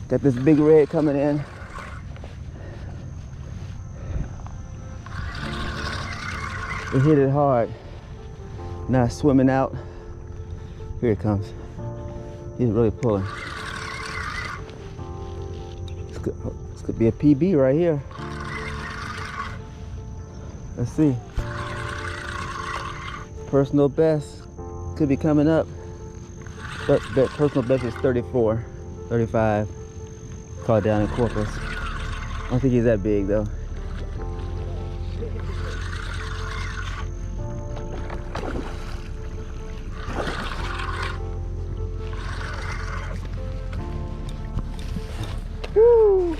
Got this big red coming in. It hit it hard. Now it's swimming out. Here it comes. He's really pulling. This could be a PB right here. Let's see. Personal best could be coming up. But personal best is 34, 35. Caught down in Corpus. I don't think he's that big though. Woo.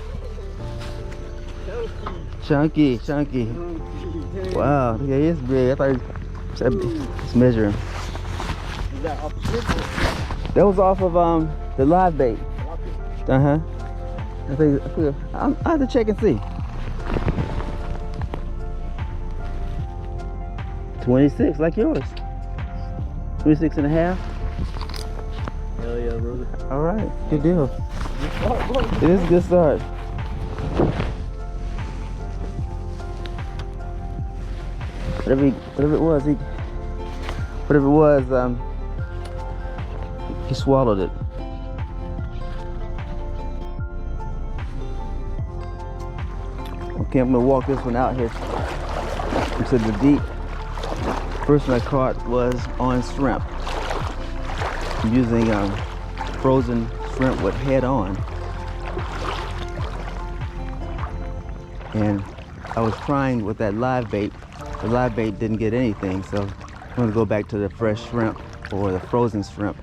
Chunky, chunky. Wow, yeah, he is big. I thought let's measure him. Is that off the ship? That was off of the live bait. Uh-huh. I think I have to check and see. 26, like yours. 26 and a half. Hell yeah, brother. All right, good deal. It is a good start. Whatever it was, he swallowed it. Okay, I'm gonna walk this one out here into the deep. First one I caught was on shrimp. I'm using frozen shrimp with head on. And I was trying with that live bait. The live bait didn't get anything, so I'm gonna go back to the fresh shrimp or the frozen shrimp.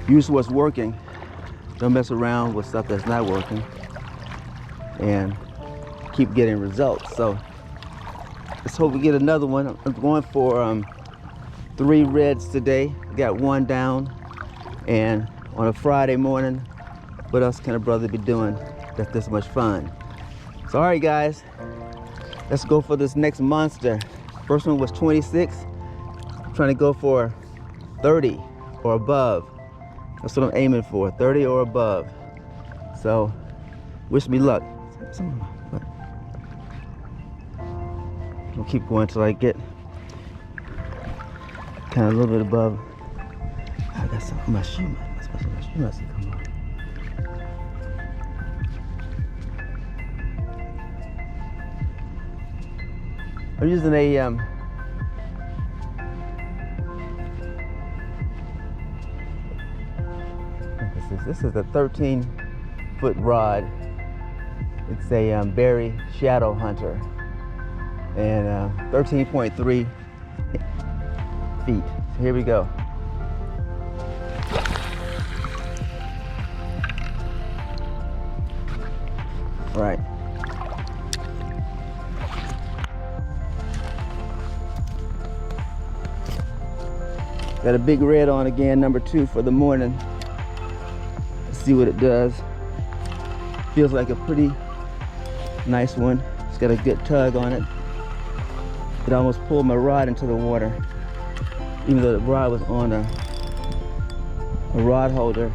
Use what's working. Don't mess around with stuff that's not working. And keep getting results. So let's hope we get another one. I'm going for 3 reds today. Got 1 down. And on a Friday morning, what else can a brother be doing that's this much fun? So all right guys, let's go for this next monster. First one was 26. I'm trying to go for 30 or above. That's what I'm aiming for, 30 or above. So wish me luck. I'll keep going till I get kind of a little bit above. I got something on my shoe. My shoe must have come off. I'm using a this is a 13-foot rod. It's a Berry Shadow Hunter and 13.3 feet. So here we go. All right. Got a big red on again, number 2 for the morning. Let's see what it does. Feels like a pretty nice one. It's got a good tug on it. It almost pulled my rod into the water, even though the rod was on a rod holder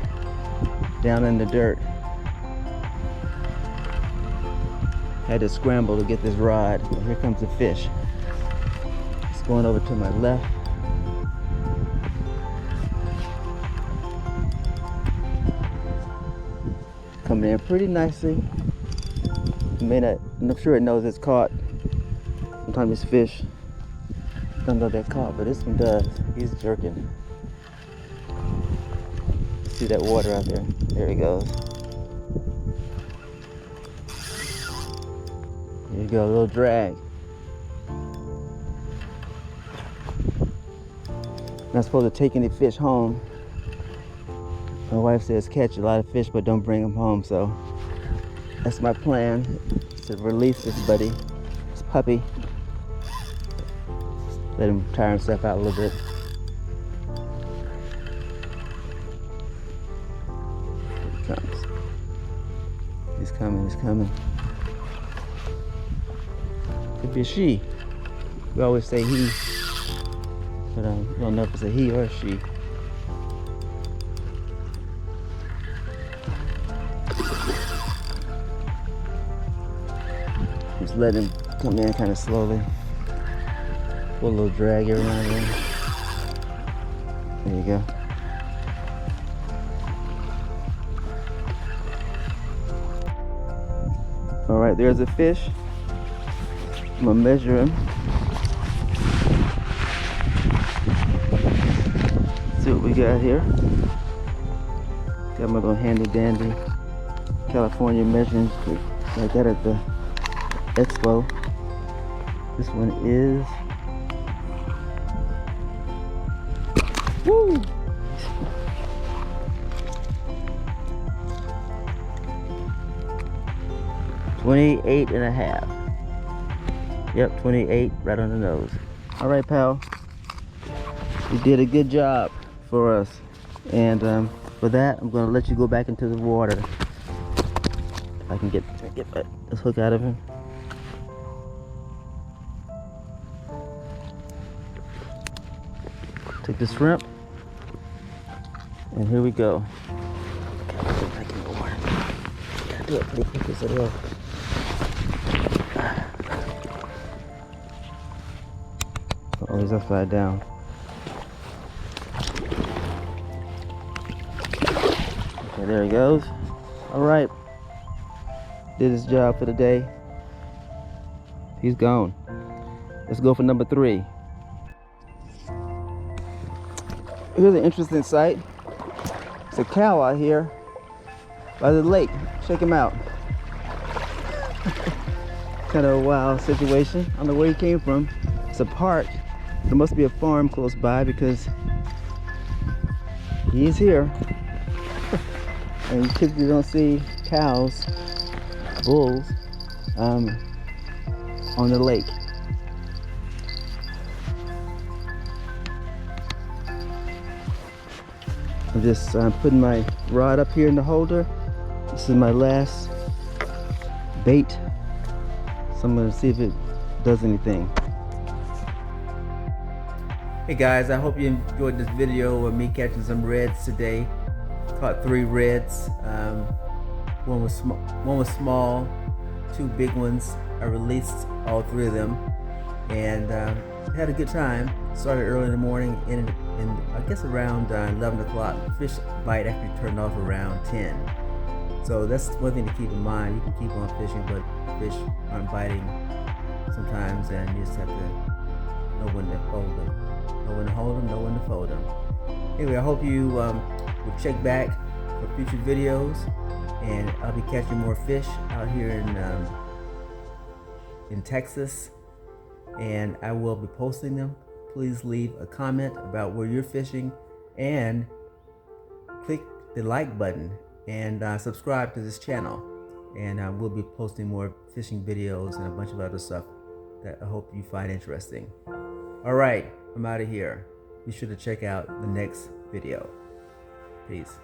down in the dirt. Had to scramble to get this rod. But here comes the fish. It's going over to my left. Coming in pretty nicely. I'm sure it knows it's caught. Sometimes these fish don't know they're caught, but this one does. He's jerking. See that water out there? There he goes. There you go, a little drag. Not supposed to take any fish home. My wife says catch a lot of fish, but don't bring them home. So that's my plan, to release this buddy, this puppy. Let him tire himself out a little bit. Here he comes. He's coming, he's coming. Could be a she. We always say he, but we don't know if it's a he or a she. Just let him come in kind of slowly. Put a little drag every now and then. There you go. All right, there's a fish. I'm gonna measure him. See what we got here. Got my little handy dandy California measuring stick. I got at the expo. This one is, woo! 28 and a half. Yep, 28, right on the nose. All right, pal. You did a good job for us. And for that, I'm gonna let you go back into the water. If I can get this hook out of him. Take the shrimp. And here we go. Gotta get back in the water. Gotta do it pretty quick as well. Oh, he's upside down. Okay, there he goes. All right. Did his job for the day. He's gone. Let's go for number 3. Here's an interesting sight. It's a cow out here by the lake. Check him out. Kind of a wild situation. I don't know where he came from. It's a park. There must be a farm close by because he's here. And you typically don't see cows, bulls, on the lake. I'm just putting my rod up here in the holder. This is my last bait. So I'm gonna see if it does anything. Hey guys, I hope you enjoyed this video of me catching some reds today. Caught 3 reds. One was small, 2 big ones. I released all 3 of them, and had a good time. Started early in the morning, and I guess around 11 o'clock. Fish bite actually turned off around 10. So that's one thing to keep in mind. You can keep on fishing, but fish aren't biting sometimes, and you just have to know when to fold them. Know when to hold them, know when to fold them. Anyway, I hope you will check back for future videos, and I'll be catching more fish out here in Texas, and I will be posting them. Please leave a comment about where you're fishing, and click the like button, and subscribe to this channel, and we'll be posting more fishing videos and a bunch of other stuff that I hope you find interesting. All right, I'm out of here. Be sure to check out the next video. Peace.